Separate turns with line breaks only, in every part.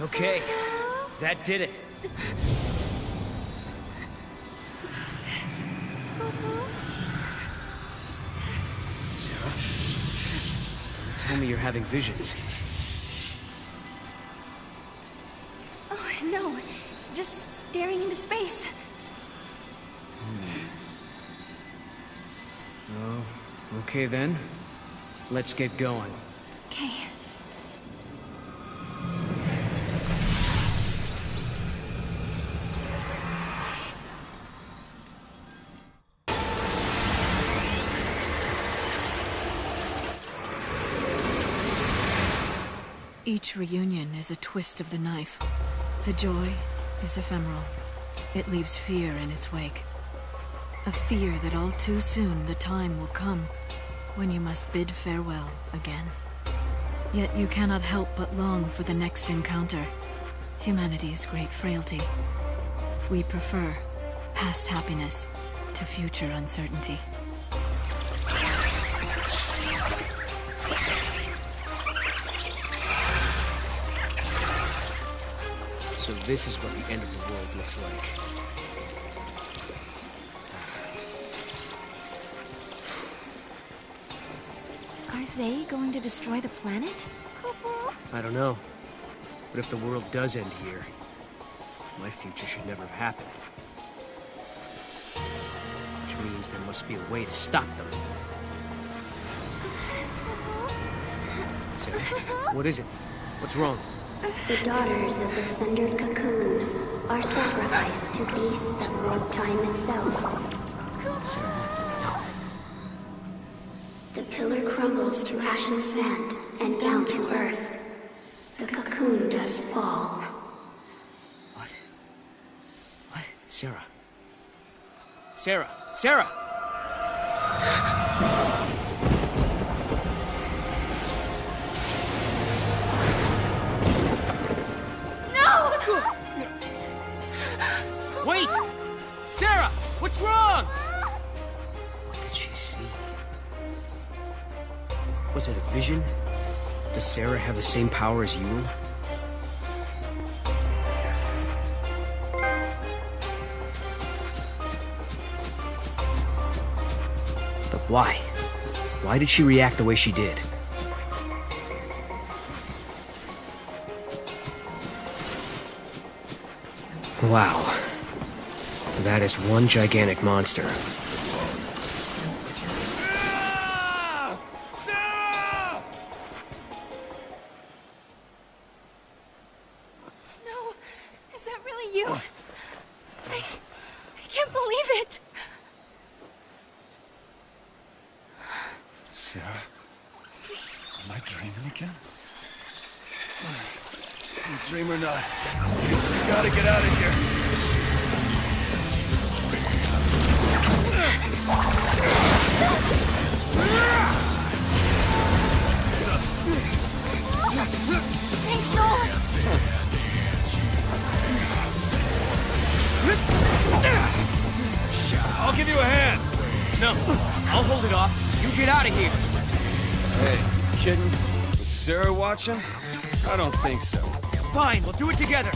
Okay, that did it. Serah? You told me you're having visions.
Oh, no. Just staring into space.
Oh, okay then. Let's get going.
Okay.
Each reunion is a twist of the knife. The joy is ephemeral. It leaves fear in its wake. A fear that all too soon the time will come when you must bid farewell again. Yet you cannot help but long for the next encounter. Humanity's great frailty. We prefer past happiness to future uncertainty.
So this is what the end of the world looks like.
Are they going to destroy the planet?
I don't know. But if the world does end here, my future should never have happened. Which means there must be a way to stop them. Serah, what is it? What's wrong?
The daughters of the sundered cocoon are sacrificed to beasts that warp time itself.
Serah,
The pillar crumbles to ashen sand and down to earth. The cocoon does fall.
what? What? Serah. Serah! Serah! Wait! Serah! What's wrong? What did she see? Was it a vision? Does Serah have the same power as Yule? But why? Why did she react the way she did? Wow. That is one gigantic monster. Serah!
Snow, is that really you? I can't believe it.
Serah? Am I dreaming again? Dream or not, we gotta get out of here.
Thanks, Noel.
I'll give you a hand. No, I'll hold it off. You get out of here.
Hey, you kidding? Was Serah watching? I don't think so.
Fine, we'll do it together.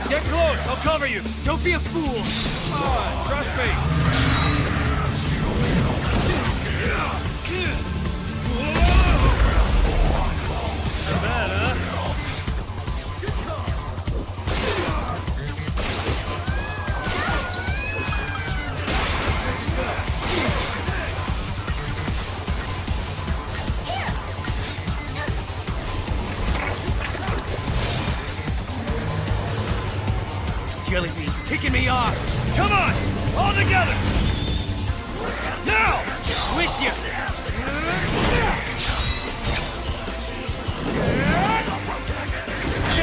Get close, I'll cover you. Don't be a fool.
Come on, trust me.
Not bad, huh? This jelly bean's ticking me off. Come on, all together. Now, with you.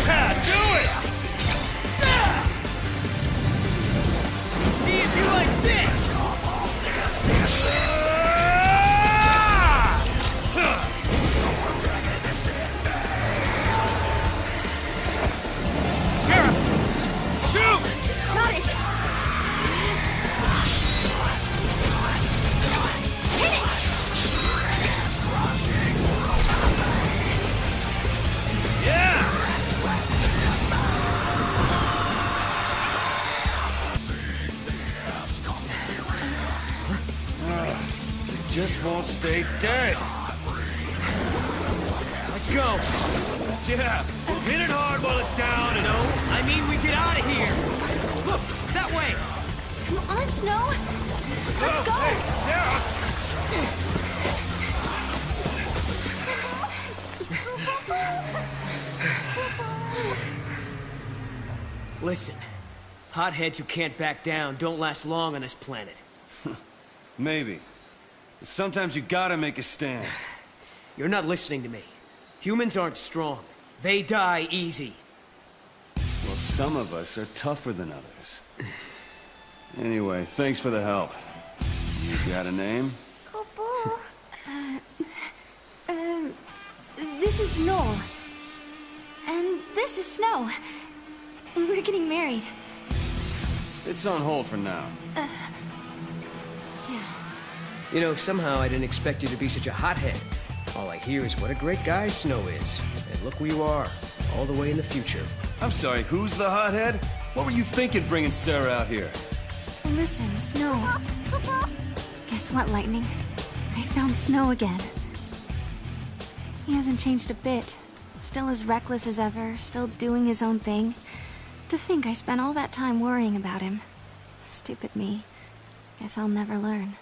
Yeah, do it! See if you like this!
won't stay dead.
Let's go.
Yeah, hit it hard while it's down and...
No, I mean we get out of here. Look, that way.
Come on, Snow. Let's go.
Hey, Serah!
Listen, hotheads who can't back down don't last long on this planet.
Maybe. But sometimes you gotta make a stand.
You're not listening to me. Humans aren't strong. They die easy.
Well, some of us are tougher than others. Anyway, thanks for the help. You got a name?
Couple. This is Noel. And this is Snow. We're getting married.
It's on hold for now.
Yeah.
You know, somehow I didn't expect you to be such a hothead. All I hear is what a great guy Snow is. And look where you are, all the way in the future.
I'm sorry, who's the hothead? What were you thinking bringing Serah out here?
Listen, Snow. Guess what, Lightning? I found Snow again. He hasn't changed a bit. Still as reckless as ever, still doing his own thing. To think I spent all that time worrying about him. Stupid me. Guess I'll never learn.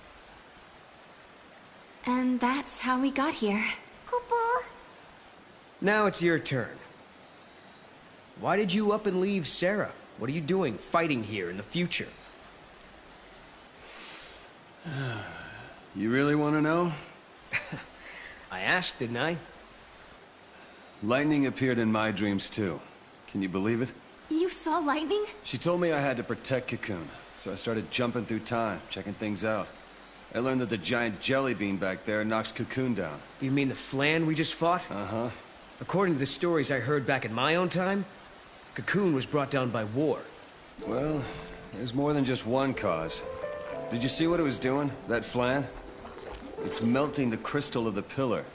And that's how we got here. Couple.
Now it's your turn. Why did you up and leave Serah? What are you doing fighting here in the future?
You really want to know?
I asked, didn't I?
Lightning appeared in my dreams too. Can you believe it?
You saw lightning?
She told me I had to protect Cocoon, so I started jumping through time, checking things out. I learned that the giant jelly bean back there knocks Cocoon down.
You mean the flan we just fought?
Uh-huh.
According to the stories I heard back in my own time, Cocoon was brought down by war.
Well, there's more than just one cause. Did you see what it was doing, that flan? It's melting the crystal of the pillar,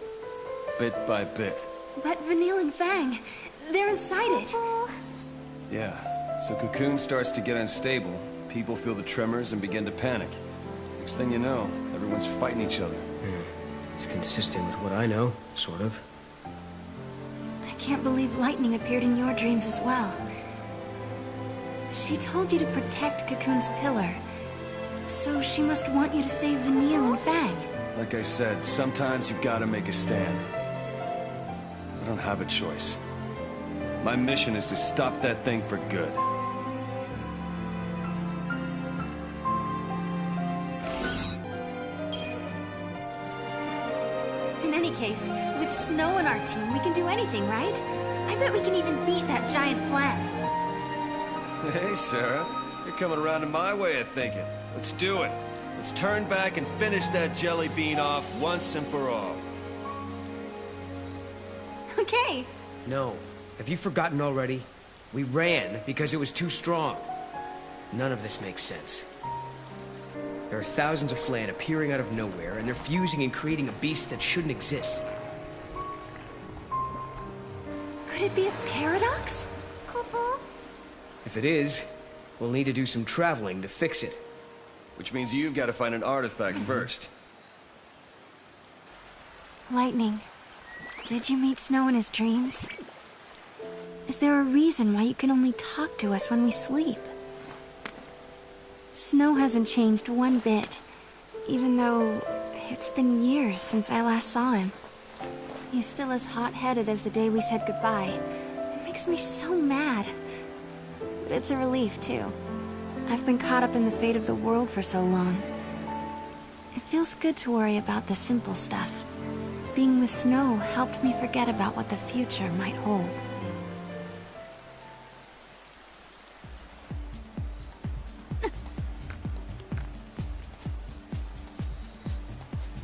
bit by bit.
But Vanille and Fang, they're inside it.
Yeah, so Cocoon starts to get unstable, people feel the tremors and begin to panic. Next thing you know, everyone's fighting each other.
It's consistent with what I know, sort of.
I can't believe lightning appeared in your dreams as well. She told you to protect Cocoon's pillar. So she must want you to save Vanille and Fang.
Like I said, sometimes you gotta make a stand. I don't have a choice. My mission is to stop that thing for good.
In any case, with Snow on our team, we can do anything, right? I bet we can even beat that giant flan.
Hey, Serah. You're coming around to my way of thinking. Let's do it. Let's turn back and finish that jelly bean off once and for all.
Okay.
No. Have you forgotten already? We ran because it was too strong. None of this makes sense. There are thousands of flan appearing out of nowhere, and they're fusing and creating a beast that shouldn't exist.
Could it be a paradox? Couple?
If it is, we'll need to do some traveling to fix it.
Which means you've got to find an artifact first.
Lightning, did you meet Snow in his dreams? Is there a reason why you can only talk to us when we sleep? Snow hasn't changed one bit, even though it's been years since I last saw him. He's still as hot-headed as the day we said goodbye. It makes me so mad. But it's a relief, too. I've been caught up in the fate of the world for so long. It feels good to worry about the simple stuff. Being with Snow helped me forget about what the future might hold.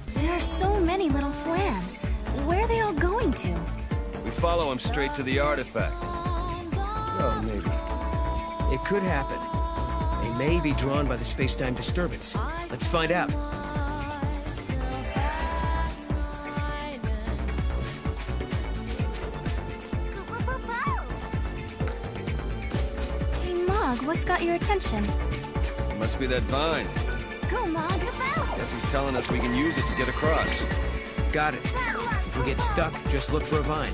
There are so many little flans. Where are they all going to?
We follow him straight to the artifact. Well, maybe.
It could happen. They may be drawn by the space-time disturbance. Let's find out.
Hey, Mog, what's got your attention?
It must be that vine.
Go, Mog.
Guess he's telling us we can use it to get across.
Got it. If we get stuck, just look for a vine.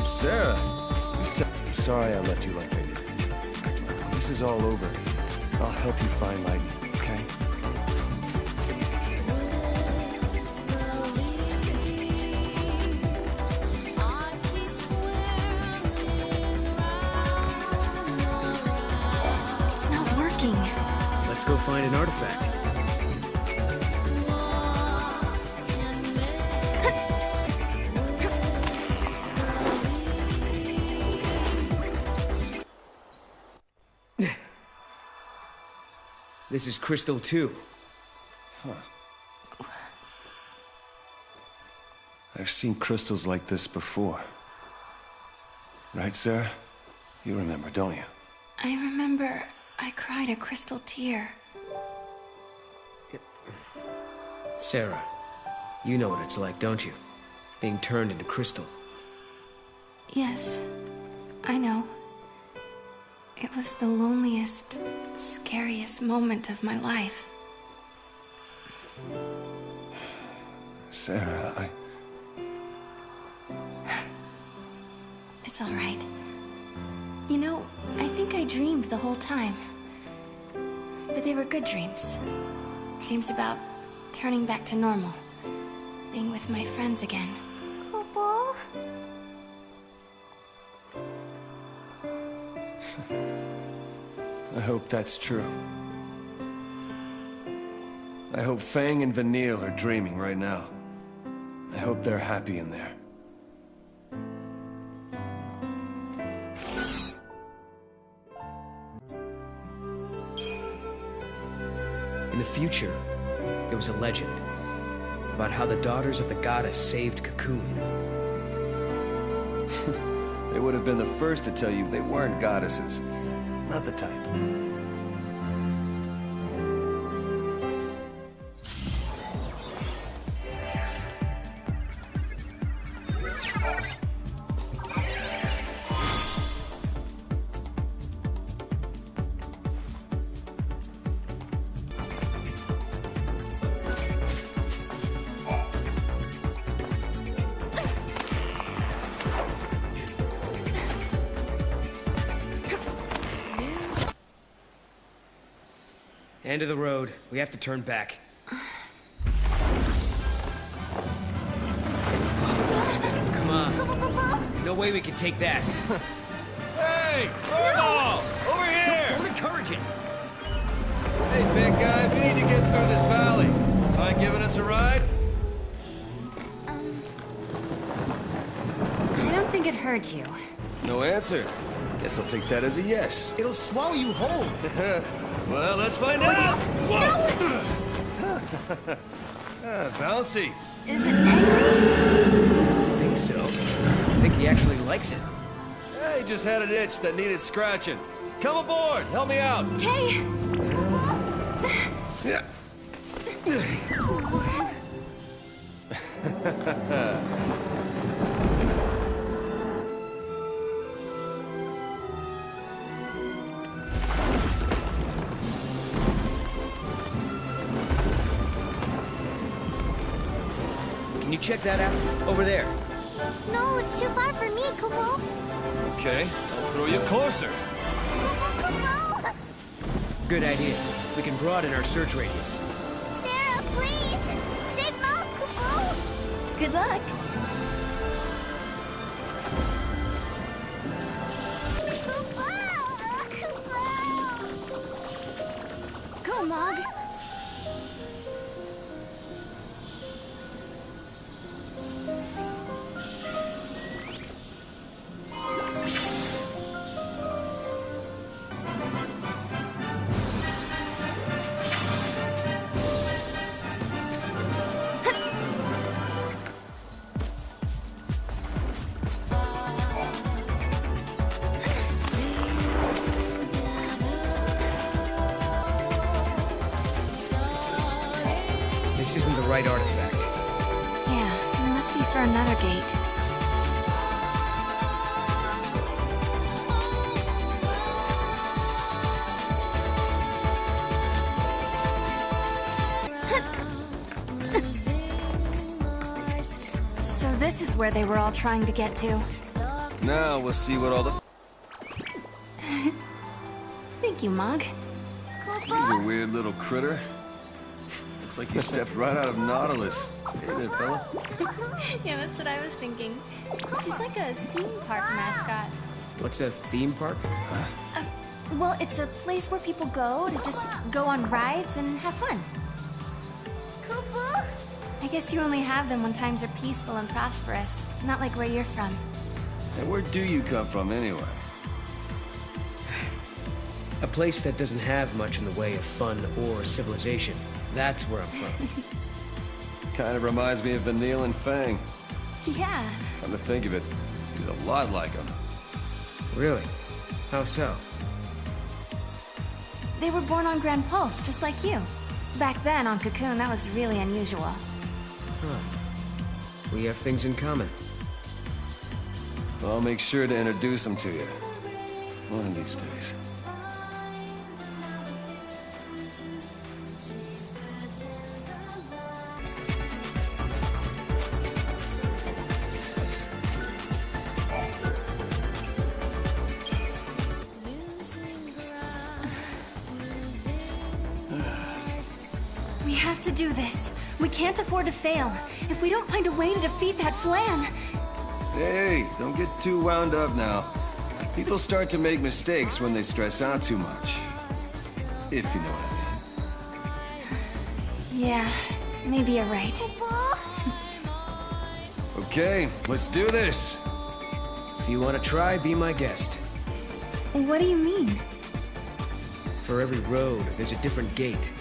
Serah! I'm sorry I left you like I did. This is all over. I'll help you find lightning, okay?
It's not working.
Let's go find an artifact. This is Crystal 2.
I've seen crystals like this before. Right, Serah? You remember, don't you?
I remember I cried a crystal tear.
Serah, you know what it's like, don't you? Being turned into crystal.
Yes, I know. It was the loneliest, scariest moment of my life.
Serah,
It's all right. You know, I think I dreamed the whole time. But they were good dreams. Dreams about turning back to normal. Being with my friends again. Couple?
I hope that's true. I hope Fang and Vanille are dreaming right now. I hope they're happy in there.
In the future, there was a legend about how the daughters of the goddess saved Cocoon.
They would have been the first to tell you they weren't goddesses. Not the type.
End of the road. We have to turn back. Come on. No way we can take that.
Hey! Snowball! Over here!
Don't encourage it.
Hey, big guy, we need to get through this valley. Mind giving us a ride?
I don't think it hurt you.
No answer. Guess I'll take that as a yes.
It'll swallow you whole.
Well, let's find out. Whoa. Bouncy.
Is it angry?
I think so. I think he actually likes it.
Hey, just had an itch that needed scratching. Come aboard. Help me out.
Okay.
Yeah.
Can you check that out? Over there.
No, it's too far for me, Kubo.
Okay, I'll throw you closer.
Kubo!
Good idea. We can broaden our search radius.
Serah, please! Save Mo, Kubo!
Good luck.
Kubo!
Go, Mog.
This isn't the right artifact.
for another gate. So this is where they were all trying to get to.
Now we'll see what all the...
Thank you, Mog.
He's a weird little critter. Looks like he stepped right out of Nautilus. Hey there, fella.
Yeah, that's what I was thinking. He's like a theme park mascot.
What's a theme park?
Well, it's a place where people go to just go on rides and have fun. I guess you only have them when times are peaceful and prosperous, not like where you're from.
And where do you come from, anyway?
A place that doesn't have much in the way of fun or civilization. That's where I'm from.
Kind of reminds me of Vanille and Fang.
Yeah.
Come to think of it, he's a lot like him.
Really? How so?
They were born on Grand Pulse, just like you. Back then, on Cocoon, that was really unusual.
Huh. We have things in common.
I'll make sure to introduce him to you. One of these days.
We have to do this. We can't afford to fail. If we don't find a way to defeat that Flan...
Hey, don't get too wound up now. People start to make mistakes when they stress out too much. If you know what I mean.
Yeah, maybe you're right.
Okay, let's do this.
If you want to try, be my guest.
What do you mean?
For every road, there's a different gate.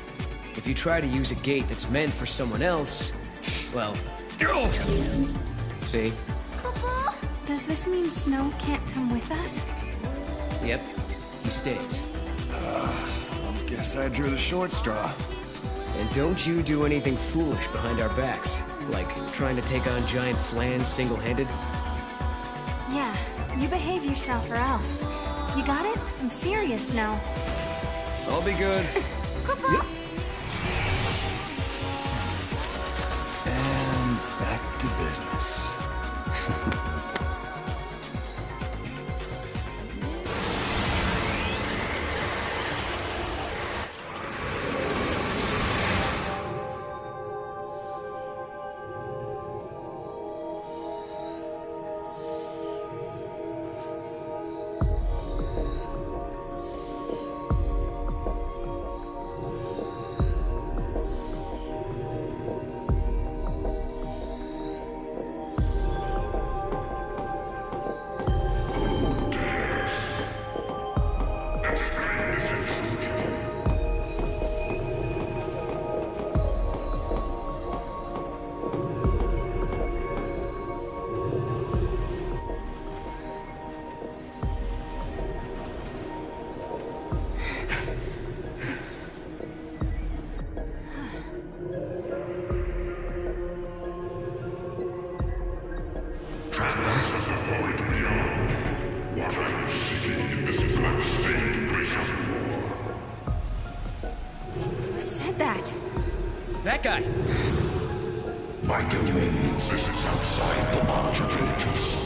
If you try to use a gate that's meant for someone else, well... See?
Does this mean Snow can't come with us?
Yep, he stays.
Guess I drew the short straw.
And don't you do anything foolish behind our backs, like trying to take on giant Flans single-handed.
Yeah, you behave yourself or else. You got it? I'm serious, Snow.
I'll be good. And back to business.
Who said that?
That guy!
My domain exists outside the march of ages.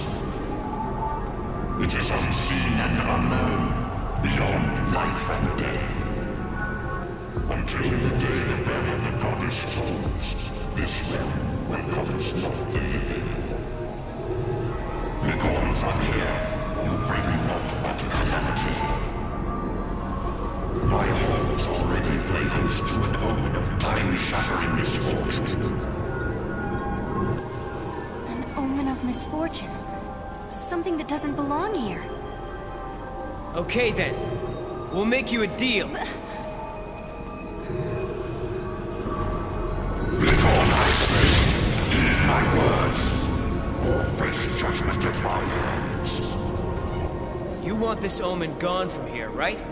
It is unseen and unknown, beyond life and death. Until the day the bell of the goddess tolls, this realm welcomes not the living. Begone from here, you bring naught but calamity. My halls already play host to an omen of time-shattering misfortune.
An omen of misfortune. Something that doesn't belong here.
Okay then. We'll make you a deal.
Begone, I say. Heed my words, or face judgment at my hands.
You want this omen gone from here, right?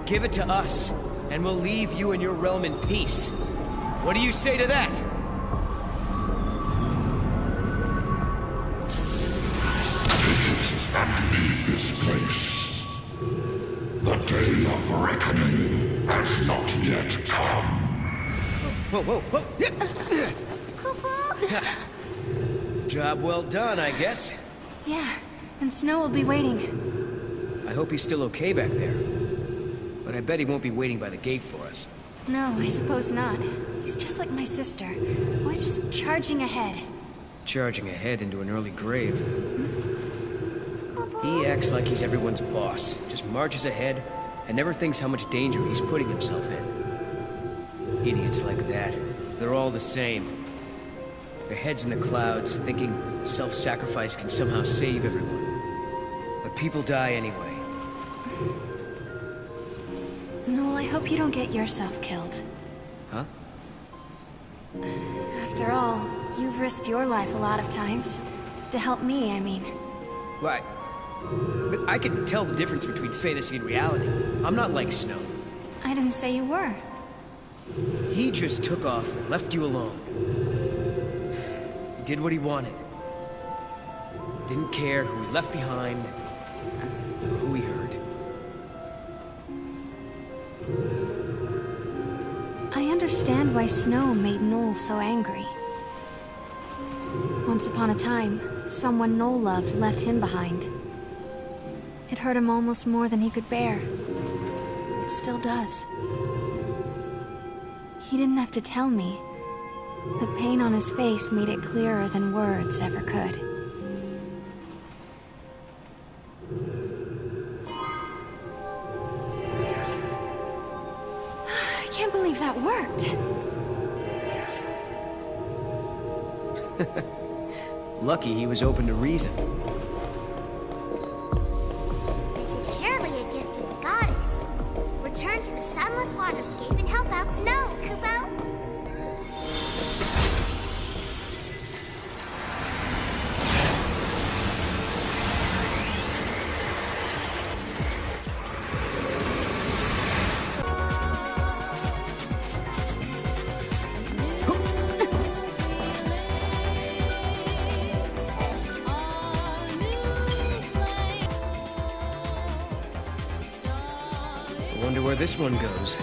Give it to us, and we'll leave you and your realm in peace. What do you say to that?
this place. The day of reckoning has not yet come.
Whoa, whoa, whoa! Job well done, I guess.
Yeah, and Snow will be waiting.
I hope he's still okay back there. But I bet he won't be waiting by the gate for us.
No, I suppose not. He's just like my sister. Always just charging ahead.
Charging ahead into an early grave. He acts like he's everyone's boss. Just marches ahead and never thinks how much danger he's putting himself in. Idiots like that. They're all the same. Their heads in the clouds, thinking self-sacrifice can somehow save everyone. But people die anyway.
Noel, I hope you don't get yourself killed.
Huh?
After all, you've risked your life a lot of times. To help me, I mean.
Why? But I can tell the difference between fantasy and reality. I'm not like Snow.
I didn't say you were.
He just took off and left you alone. He did what he wanted. Didn't care who he left behind, or who he hurt.
I understand why Snow made Noel so angry. Once upon a time, someone Noel loved left him behind. It hurt him almost more than he could bear. It still does. He didn't have to tell me. The pain on his face made it clearer than words ever could. I can't believe that worked.
Lucky he was open to reason.
This is surely a gift of the goddess. Return to the Sunleth waterscape and help out Snow, Kupo.
Wonder where this one goes.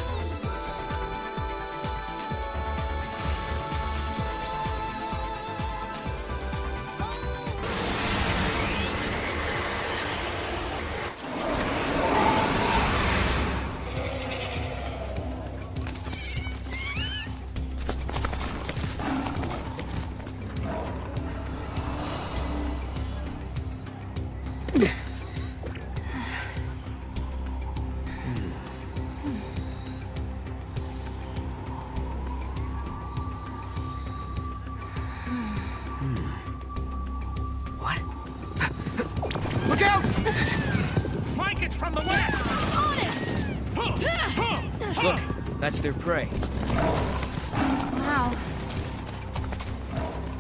Look out!
Flank it from the west!
Look, that's their prey.
Wow.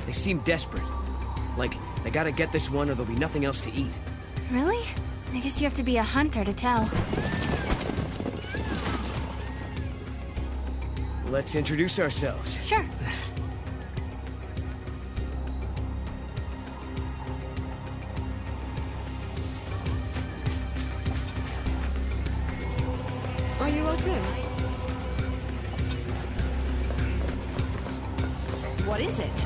They seem desperate. Like, they gotta get this one or there'll be nothing else to eat.
Really? I guess you have to be a hunter to tell.
Let's introduce ourselves.
Sure.
Are you okay? What is it?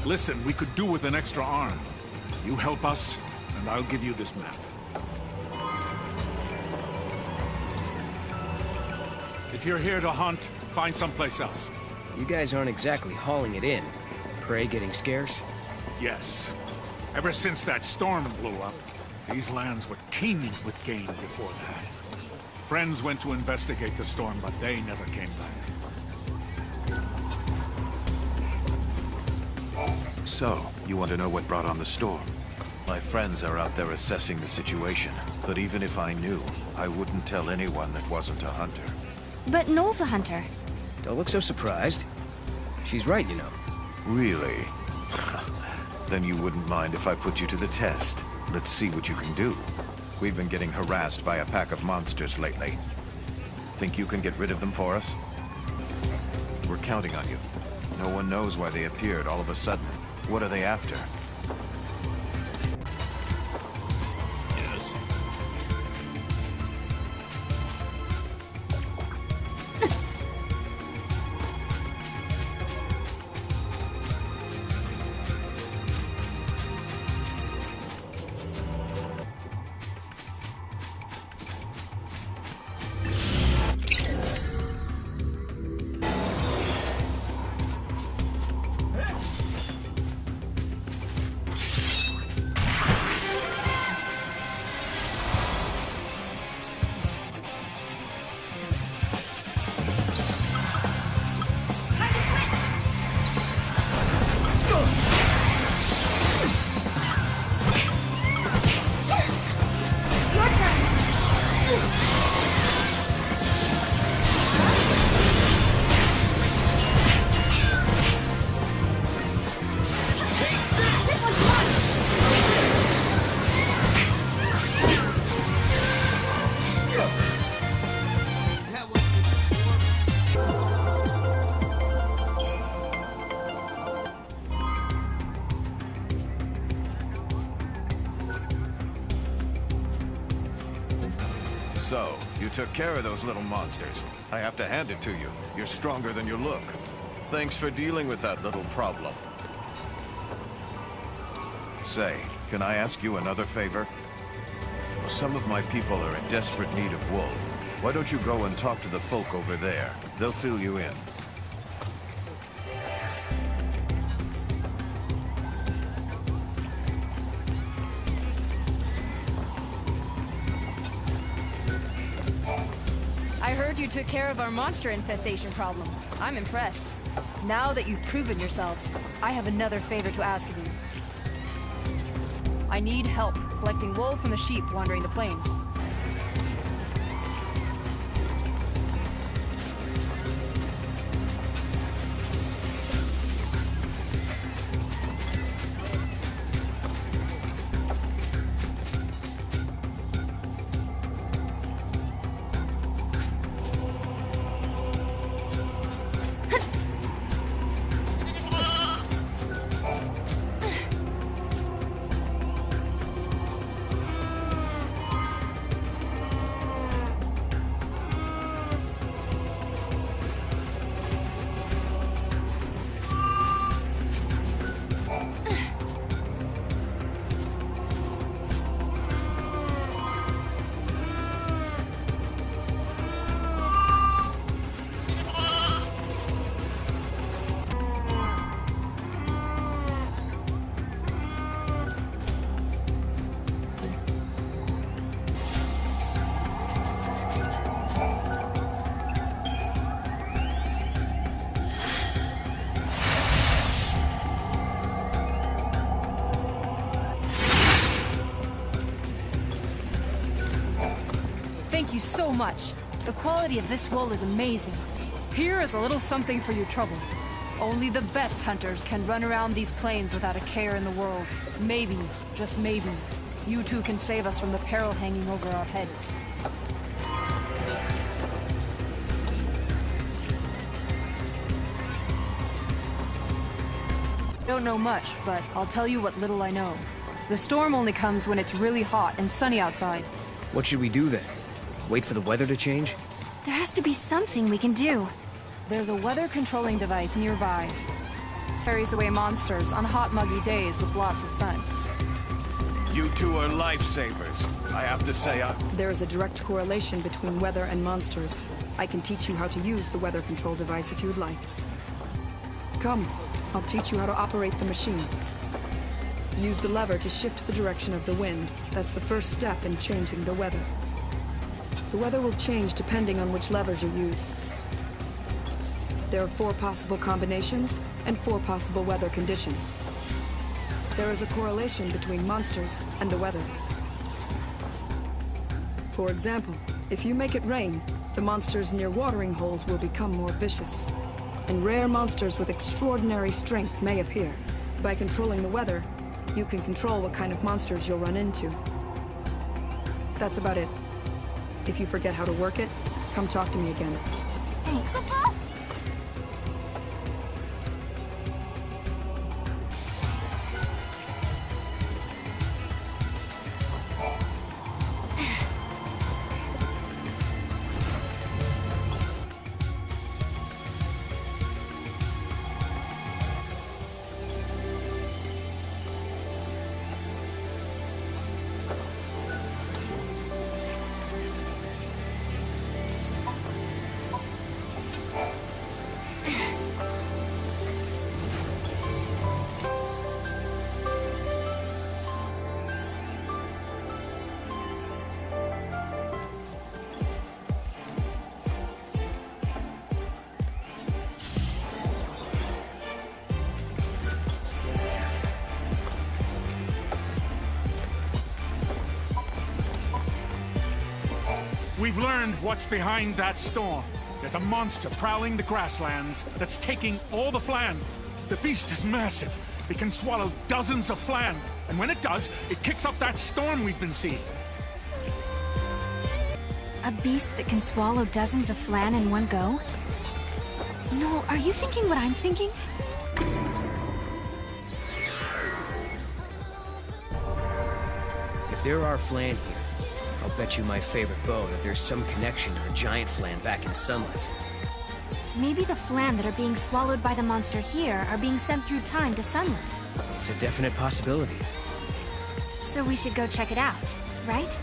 Listen, we could do with an extra arm. You help us, and I'll give you this map. If you're here to hunt, find someplace else.
You guys aren't exactly hauling it in. Prey getting scarce?
Yes. Ever since that storm blew up, these lands were teeming with game before that. Friends went to investigate the storm, but they never came back.
So, you want to know what brought on the storm? My friends are out there assessing the situation, but even if I knew, I wouldn't tell anyone that wasn't a hunter.
But Noel's a hunter.
Don't look so surprised. She's right, you know.
Really? Then you wouldn't mind if I put you to the test. Let's see what you can do. We've been getting harassed by a pack of monsters lately. Think you can get rid of them for us? We're counting on you. No one knows why they appeared all of a sudden. What are they after?
Yes.
So, you took care of those little monsters. I have to hand it to you. You're stronger than you look. Thanks for dealing with that little problem. Say, can I ask you another favor? Some of my people are in desperate need of wool. Why don't you go and talk to the folk over there? They'll fill you in.
I heard you took care of our monster infestation problem. I'm impressed. Now that you've proven yourselves, I have another favor to ask of you. I need help collecting wool from the sheep wandering the plains. Thank you so much. The quality of this wool is amazing. Here is a little something for your trouble. Only the best hunters can run around these plains without a care in the world. Maybe, just maybe, you two can save us from the peril hanging over our heads. Don't know much, but I'll tell you what little I know. The storm only comes when it's really hot and sunny outside.
What should we do then? Wait for the weather to change?
There has to be something we can do.
There's a weather controlling device nearby. Carries away monsters on hot, muggy days with lots of sun.
You two are lifesavers. I have to say,
There is a direct correlation between weather and monsters. I can teach you how to use the weather control device if you'd like. Come, I'll teach you how to operate the machine. Use the lever to shift the direction of the wind. That's the first step in changing the weather. The weather will change depending on which levers you use. There are 4 possible combinations and 4 possible weather conditions. There is a correlation between monsters and the weather. For example, if you make it rain, the monsters near watering holes will become more vicious. And rare monsters with extraordinary strength may appear. By controlling the weather, you can control what kind of monsters you'll run into. That's about it. If you forget how to work it, come talk to me again.
Thanks.
We've learned what's behind that storm. There's a monster prowling the grasslands that's taking all the flan. The beast is massive. It can swallow dozens of flan. And when it does, it kicks up that storm we've been seeing.
A beast that can swallow dozens of flan in one go? Noel, are you thinking what I'm thinking?
If there are flan here, I'll bet you my favorite bow that there's some connection to the giant flan back in Sunleth.
Maybe the flan that are being swallowed by the monster here are being sent through time to Sunleth.
It's a definite possibility.
So we should go check it out, right?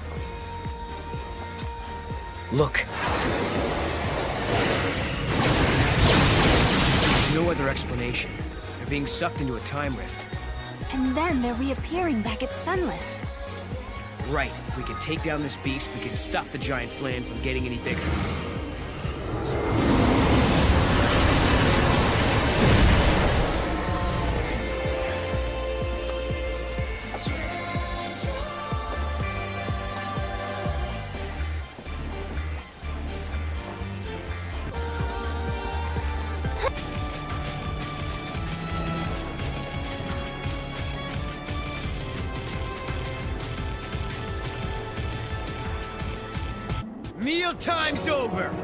Look. There's no other explanation. They're being sucked into a time rift.
And then they're reappearing back at Sunleth.
Right. If we can take down this beast, we can stop the giant flan from getting any bigger. Mealtime's over!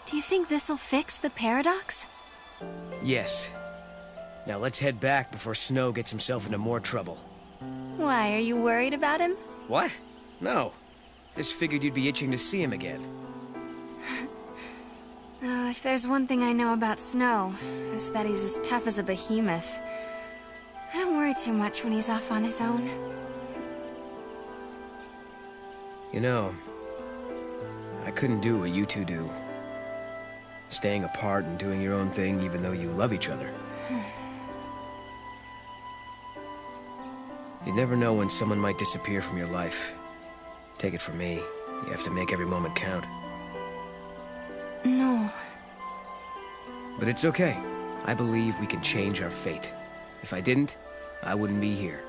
Do you think this'll fix the paradox?
Yes. Now let's head back before Snow gets himself into more trouble.
Why, are you worried about him?
What? No. Just figured you'd be itching to see him again.
If there's one thing I know about Snow, it's that he's as tough as a behemoth. I don't worry too much when he's off on his own.
You know, I couldn't do what you two do. staying apart and doing your own thing even though you love each other. You never know when someone might disappear from your life. Take it from me, you have to make every moment count.
No.
But it's okay. I believe we can change our fate. If I didn't, I wouldn't be here.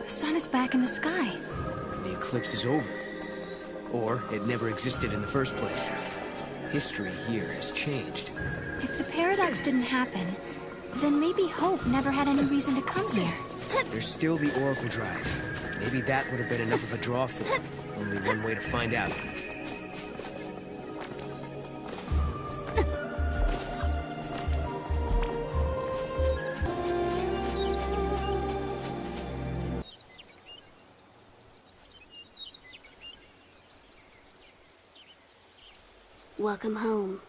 The sun is back in the sky.
The eclipse is over. Or it never existed in the first place. History here has changed.
If the paradox didn't happen, then maybe Hope never had any reason to come here.
There's still the Oracle Drive. Maybe that would have been enough of a draw for him. Only one way to find out.
Welcome home.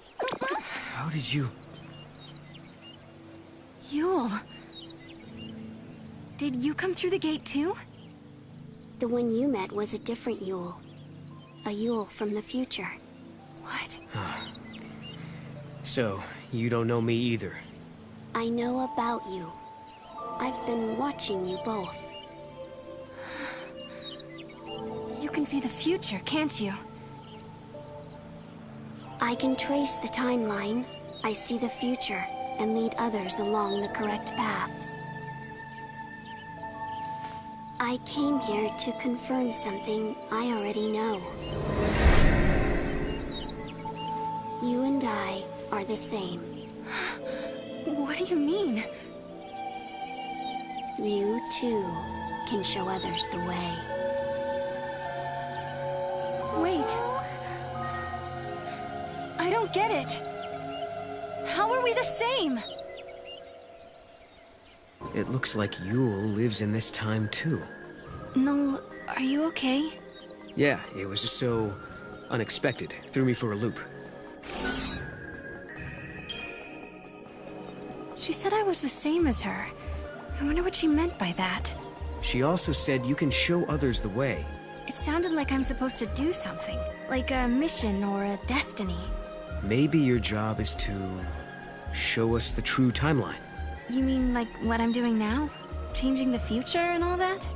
How did you...
Yule. Did you come through the gate too?
The one you met was a different Yule. A Yule from the future.
What?
So, you don't know me either.
I know about you. I've been watching you both.
You can see the future, can't you?
I can trace the timeline. I see the future and lead others along the correct path. I came here to confirm something I already know. You and I are the same.
What do you mean?
You, too, can show others the way.
Wait. I don't get it. How are we the same?
It looks like Yule lives in this time too.
Noel, are you okay?
Yeah, it was just so unexpected. Threw me for a loop.
She said I was the same as her. I wonder what she meant by that.
She also said you can show others the way.
It sounded like I'm supposed to do something. Like a mission or a destiny.
Maybe your job is to show us the true timeline.
You mean like what I'm doing now? Changing the future and all that?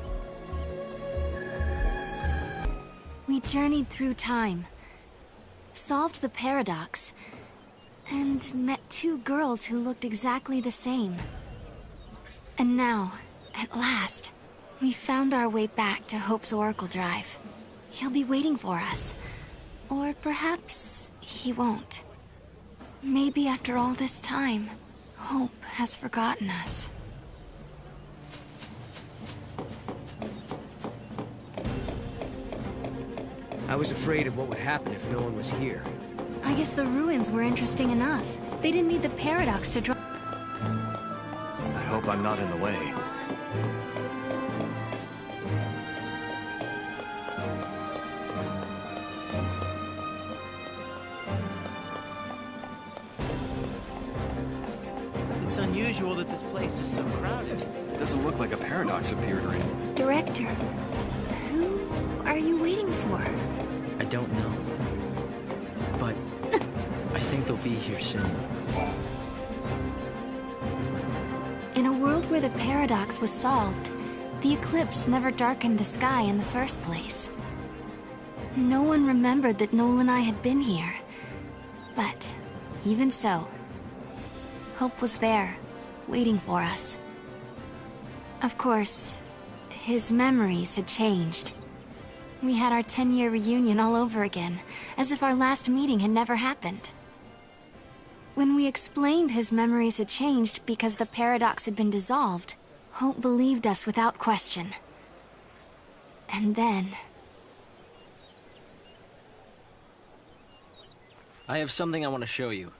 We journeyed through time, solved the paradox, and met two girls who looked exactly the same. And now, at last, we found our way back to Hope's Oracle Drive. He'll be waiting for us. Or perhaps he won't. Maybe after all this time, Hope has forgotten us.
I was afraid of what would happen if no one was here.
I guess the ruins were interesting enough. They didn't need the paradox to draw.
I hope I'm not in the way.
It's unusual that this place is so crowded.
It doesn't look like a paradox appeared or anything.
Director, who are you waiting for?
I don't know. But I think they'll be here soon.
In a world where the paradox was solved, the eclipse never darkened the sky in the first place. No one remembered that Noel and I had been here. But even so, Hope was there, waiting for us. Of course, his memories had changed. We had our 10-year reunion all over again, as if our last meeting had never happened. When we explained his memories had changed because the paradox had been dissolved, Hope believed us without question. And then...
I have something I want to show you.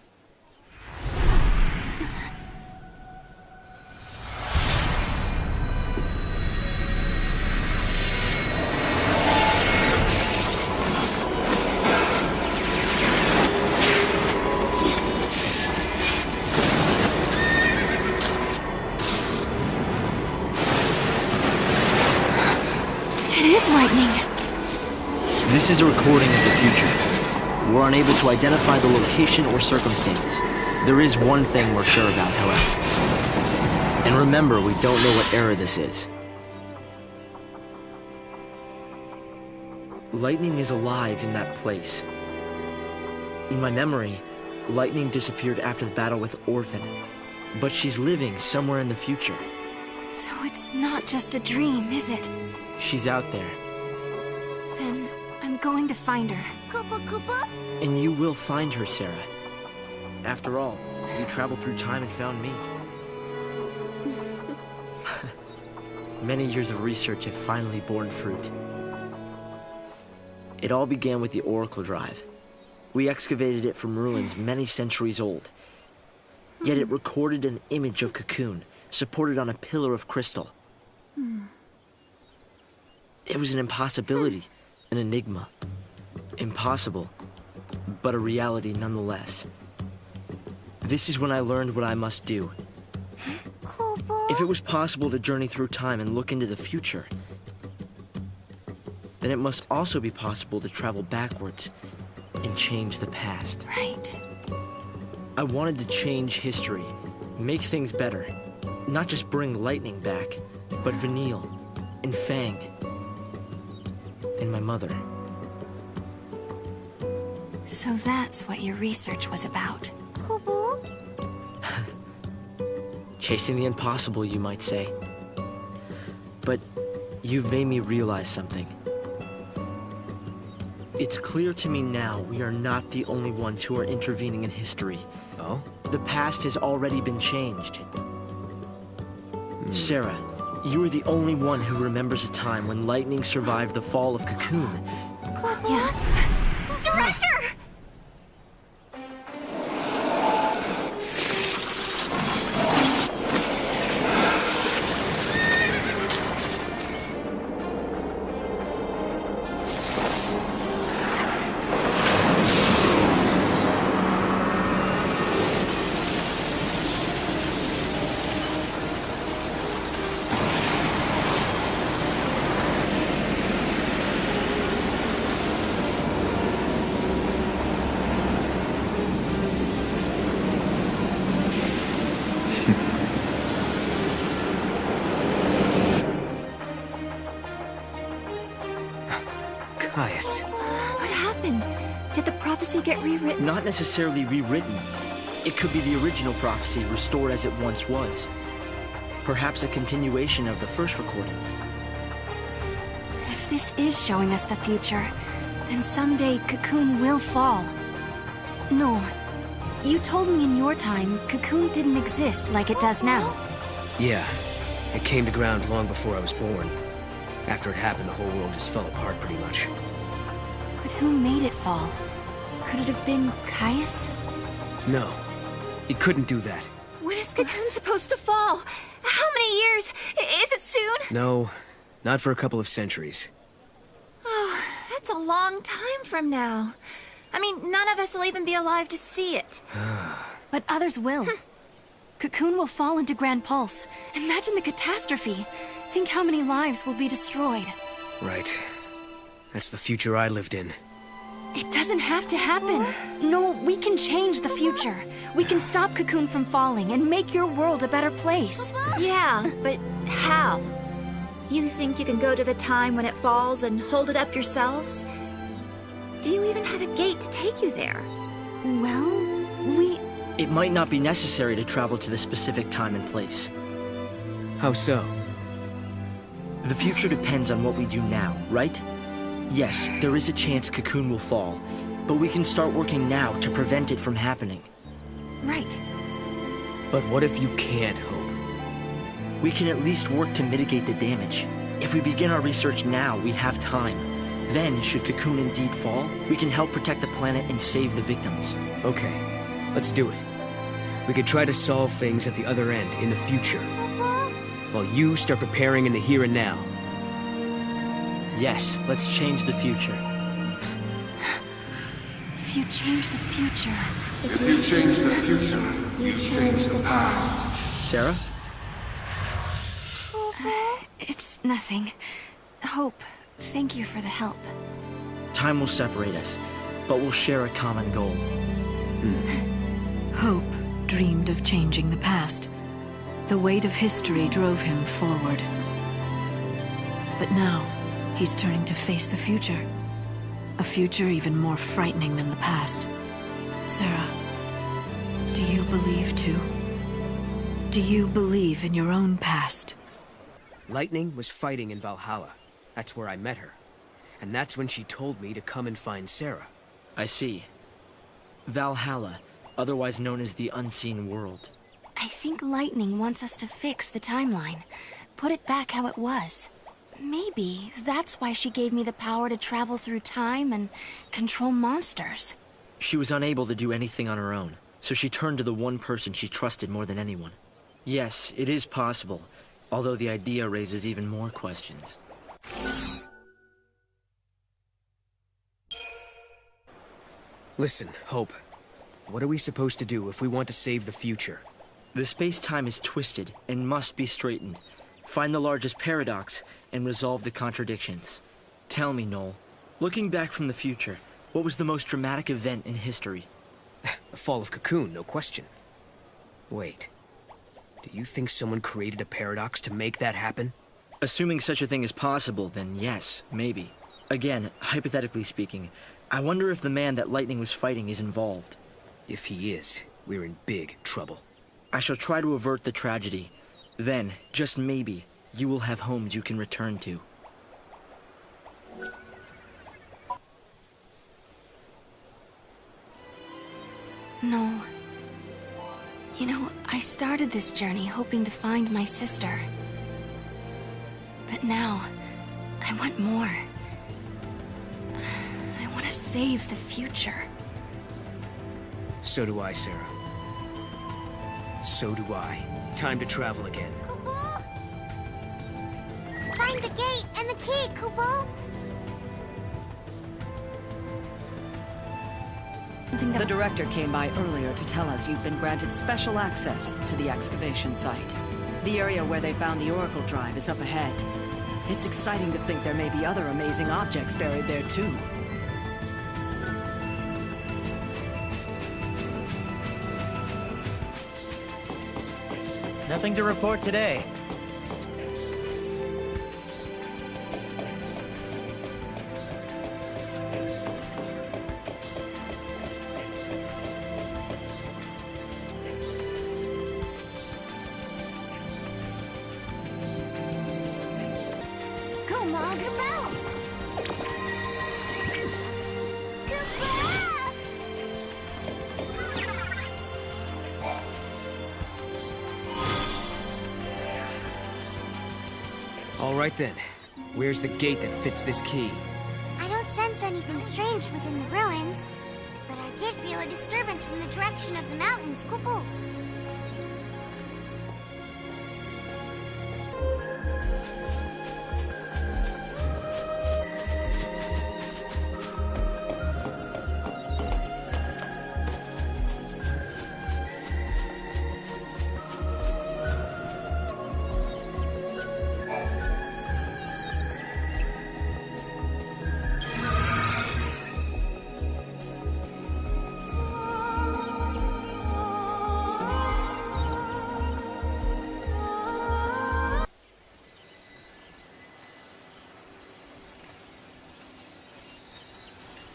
lightning.
This is a recording of the future. We're unable to identify the location or circumstances. There is one thing we're sure about, however. And remember, we don't know what era this is. Lightning is alive in that place. In my memory, Lightning disappeared after the battle with Orphan, but she's living somewhere in the future.
So it's not just a dream, is it?
She's out there.
Then I'm going to find her.
Koopa Koopa?
And you will find her, Serah. After all, you traveled through time and found me. Many years of research have finally borne fruit. It all began with the Oracle Drive. We excavated it from ruins many centuries old. Yet it recorded an image of Cocoon, supported on a pillar of crystal. It was an impossibility, an enigma. Impossible, but a reality nonetheless. This is when I learned what I must do. If it was possible to journey through time and look into the future, then it must also be possible to travel backwards and change the past.
Right.
I wanted to change history, make things better. Not just bring Lightning back, but Vanille, and Fang, and my mother.
So that's what your research was about.
Kubu?
Chasing the impossible, you might say. But you've made me realize something. It's clear to me now we are not the only ones who are intervening in history.
Oh?
The past has already been changed. Serah, you are the only one who remembers a time when Lightning survived the fall of Cocoon.
Yeah.
Director!
What happened? Did the prophecy get rewritten?
Not necessarily rewritten. It could be the original prophecy restored as it once was. Perhaps a continuation of the first recording.
If this is showing us the future, then someday Cocoon will fall. Noel, you told me in your time Cocoon didn't exist like it does now.
Yeah. It came to ground long before I was born. After it happened, the whole world just fell apart pretty much.
But who made it fall? Could it have been Caius?
No. He couldn't do that.
When is Cocoon supposed to fall? How many years? Is it soon?
No. Not for a couple of centuries.
Oh, that's a long time from now. I mean, none of us will even be alive to see it.
But others will. Cocoon will fall into Grand Pulse. Imagine the catastrophe. Think how many lives will be destroyed.
Right. That's the future I lived in.
It doesn't have to happen. No, we can change the future. We can stop Cocoon from falling and make your world a better place.
Yeah, but how? You think you can go to the time when it falls and hold it up yourselves? Do you even have a gate to take you there?
Well,
It might not be necessary to travel to the specific time and place.
How so?
The future depends on what we do now, right? Yes, there is a chance Cocoon will fall, but we can start working now to prevent it from happening.
Right.
But what if you can't hope?
We can at least work to mitigate the damage. If we begin our research now, we have time. Then, should Cocoon indeed fall, we can help protect the planet and save the victims.
Okay, let's do it. We could try to solve things at the other end, in the future. While you start preparing in the here and now.
Yes, let's change the future.
If you change the future...
If you change the future, you change the past.
Serah?
It's nothing. Hope. Thank you for the help.
Time will separate us, but we'll share a common goal.
Hope dreamed of changing the past. The weight of history drove him forward. But now, he's turning to face the future. A future even more frightening than the past. Serah, do you believe too? Do you believe in your own past?
Lightning was fighting in Valhalla. That's where I met her. And that's when she told me to come and find Serah.
I see. Valhalla, otherwise known as the Unseen World.
I think Lightning wants us to fix the timeline. Put it back how it was. Maybe that's why she gave me the power to travel through time and control monsters.
She was unable to do anything on her own, so she turned to the one person she trusted more than anyone. Yes, it is possible, although the idea raises even more questions.
Listen, Hope. What are we supposed to do if we want to save the future?
The space-time is twisted and must be straightened. Find the largest paradox and resolve the contradictions. Tell me, Noel, looking back from the future, what was the most dramatic event in history?
The fall of Cocoon, no question. Wait. Do you think someone created a paradox to make that happen?
Assuming such a thing is possible, then yes, maybe. Again, hypothetically speaking, I wonder if the man that Lightning was fighting is involved.
If he is, we're in big trouble.
I shall try to avert the tragedy. Then, just maybe, you will have homes you can return to.
No. You know, I started this journey hoping to find my sister. But now, I want more. I want to save the future.
So do I, Serah. So do I. Time to travel again.
Kupo! Find the gate and the key, Kupo!
The director came by earlier to tell us you've been granted special access to the excavation site. The area where they found the Oracle Drive is up ahead. It's exciting to think there may be other amazing objects buried there too.
Nothing to report today.
Come on, come out!
All right then. Where's the gate that fits this key?
I don't sense anything strange within the ruins, but I did feel a disturbance from the direction of the mountains, Kupo.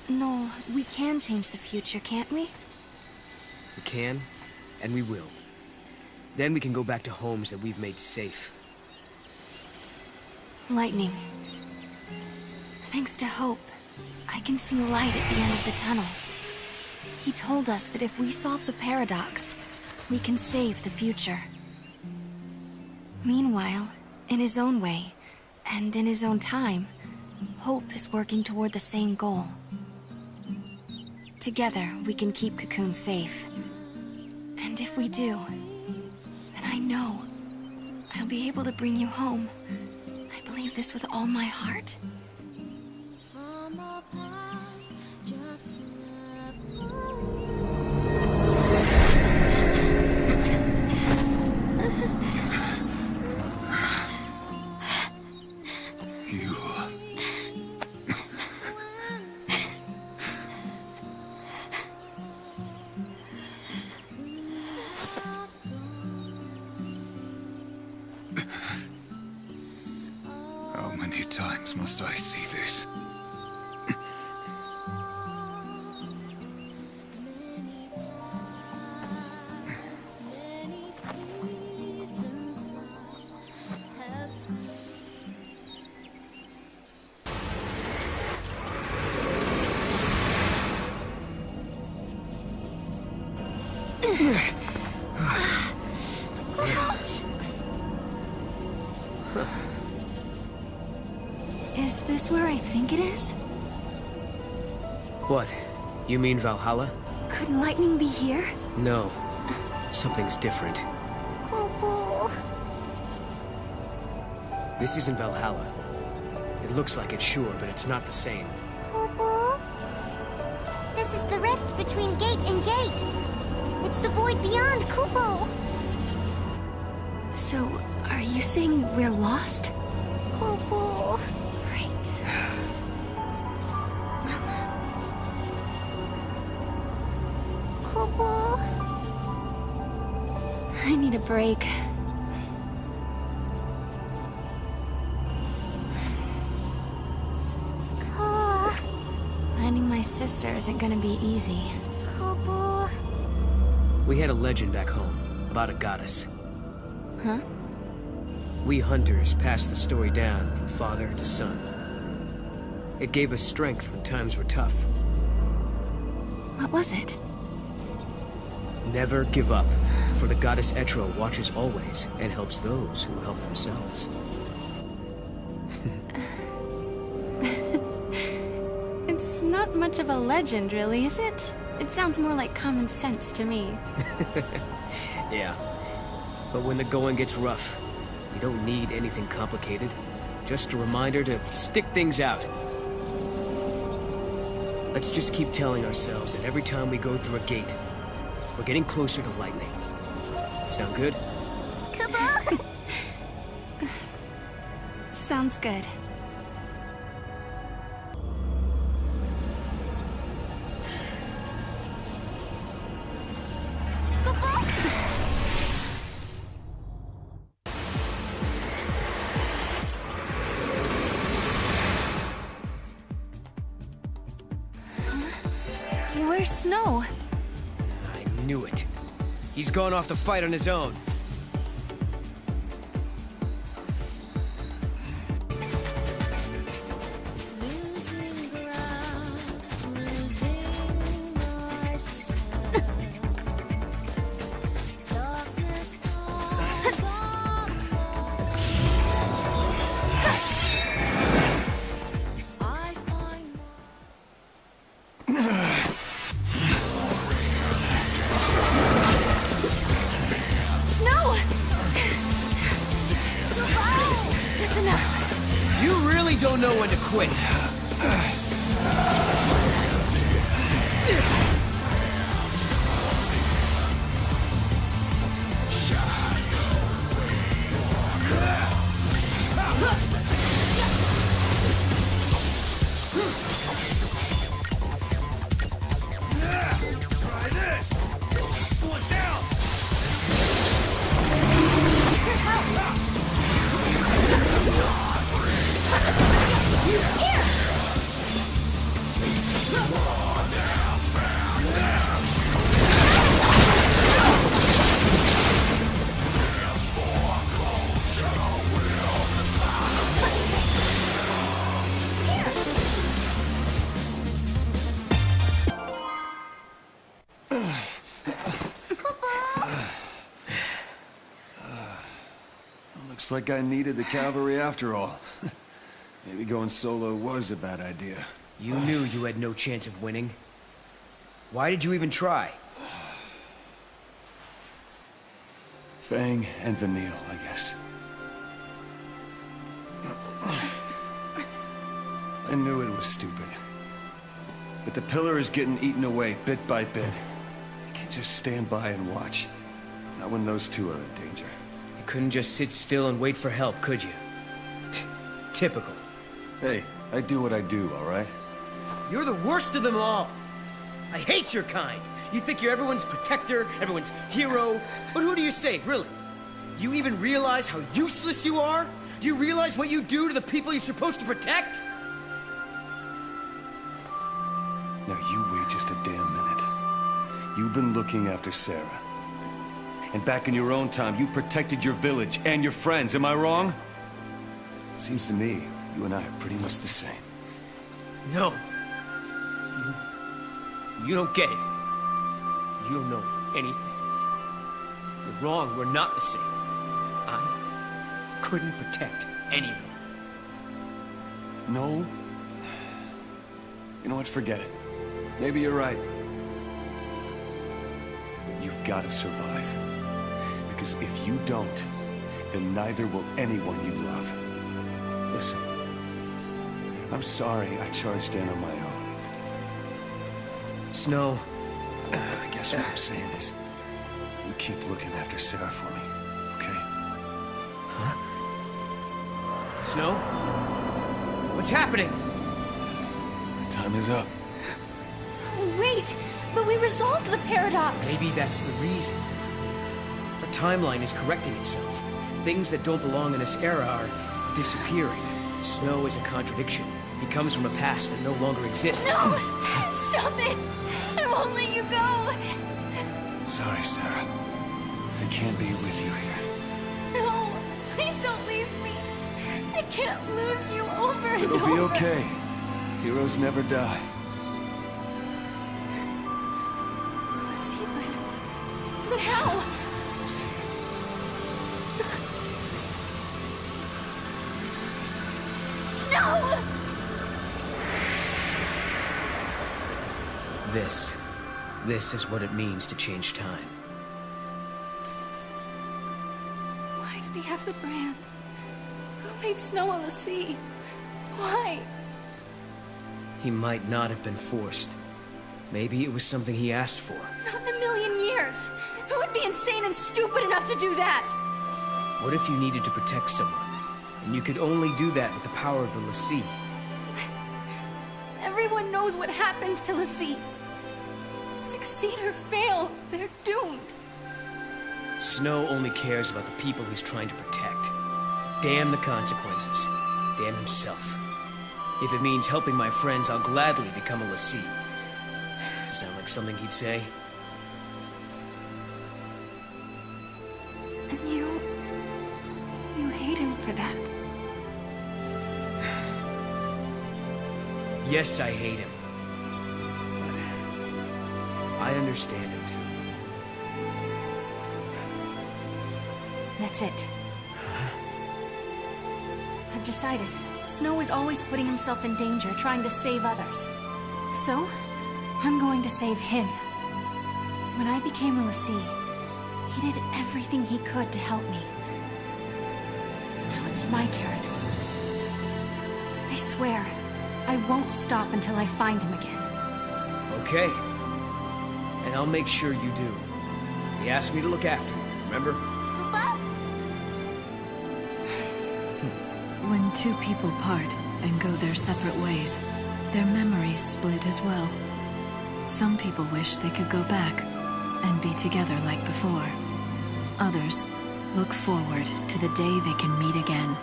No, we can change the future, can't we?
We can, and we will. Then we can go back to homes that we've made safe.
Lightning. Thanks to Hope, I can see light at the end of the tunnel. He told us that if we solve the paradox, we can save the future. Meanwhile, in his own way, and in his own time, Hope is working toward the same goal. Together, we can keep Cocoon safe. And if we do, then I know I'll be able to bring you home. I believe this with all my heart. Is this where I think it is?
What? You mean Valhalla?
Could lightning be here?
No. Something's different.
Cool.
This isn't Valhalla. It looks like it, sure, but it's not the same.
Cool. This is the rift between gate and gate. It's the void beyond, Kupo.
So, are you saying we're lost?
Cool.
Right.
Cool.
I need a break. Finding my sister isn't gonna be easy.
Cool.
We had a legend back home about a goddess.
Huh?
We hunters passed the story down from father to son. It gave us strength when times were tough.
What was it?
Never give up, for the goddess Etro watches always and helps those who help themselves.
It's not much of a legend, really, is it? It sounds more like common sense to me.
Yeah. But when the going gets rough, you don't need anything complicated. Just a reminder to stick things out. Let's just keep telling ourselves that every time we go through a gate, we're getting closer to lightning. Sound good?
Cool.
Sounds good. Where's Snow?
I knew it. He's gone off to fight on his own. Don't know when to quit.
Try this! One down!
Looks like I needed the cavalry after all. Maybe going solo was a bad idea.
You knew you had no chance of winning. Why did you even try?
Fang and Vanille, I guess. I knew it was stupid. But the pillar is getting eaten away bit by bit. I can't just stand by and watch. Not when those two are in danger.
You couldn't just sit still and wait for help, could you? Typical.
Hey, I do what I do, all right?
You're the worst of them all. I hate your kind. You think you're everyone's protector, everyone's hero. But who do you save, really? You even realize how useless you are? Do you realize what you do to the people you're supposed to protect?
Now you wait just a damn minute. You've been looking after Serah. And back in your own time, you protected your village and your friends, am I wrong? Seems to me, you and I are pretty much the same.
No. You don't get it. You don't know anything. You're wrong, we're not the same. I couldn't protect anyone.
No? You know what, forget it. Maybe you're right. You've got to survive. Because if you don't, then neither will anyone you love. Listen, I'm sorry I charged in on my own.
Snow.
I guess what I'm saying is, you keep looking after Serah for me, okay?
Huh? Snow? What's happening?
My time is up.
Wait, but we resolved the paradox.
Maybe that's the reason. The timeline is correcting itself. Things that don't belong in this era are disappearing. Snow is a contradiction. He comes from a past that no longer exists.
No! Stop it! I won't let you go!
Sorry, Serah. I can't be with you here.
No! Please don't leave me! I can't lose you over and over!
It'll be okay. Heroes never die.
See, but how?
See.
No!
This is what it means to change time.
Why did he have the brand? Who made snow on the sea? Why?
He might not have been forced. Maybe it was something he asked for.
Not in a million years! Who would be insane and stupid enough to do that?
What if you needed to protect someone, and you could only do that with the power of the Lassie?
Everyone knows what happens to Lassie. Succeed or fail, they're doomed.
Snow only cares about the people he's trying to protect. Damn the consequences. Damn himself. If it means helping my friends, I'll gladly become a Lassie. Sound like something he'd say?
And you hate him for that.
Yes, I hate him. But I understand him too.
That's it. I've decided. Snow is always putting himself in danger, trying to save others. So, I'm going to save him. When I became a Lassie, he did everything he could to help me. Now it's my turn. I swear, I won't stop until I find him again.
Okay. And I'll make sure you do. He asked me to look after you, remember?
Koopa?
When two people part and go their separate ways, their memories split as well. Some people wish they could go back and be together like before. Others look forward to the day they can meet again.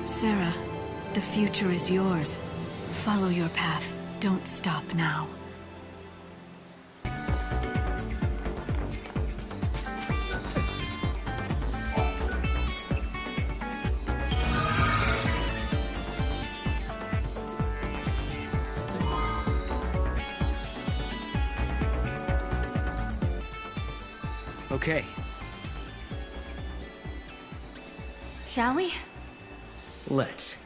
Serah, the future is yours. Follow your path. Don't stop now.
Okay.
Shall we?
Let's.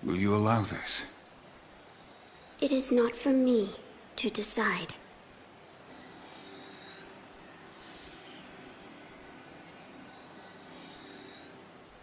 Will you allow this?
It is not for me to decide.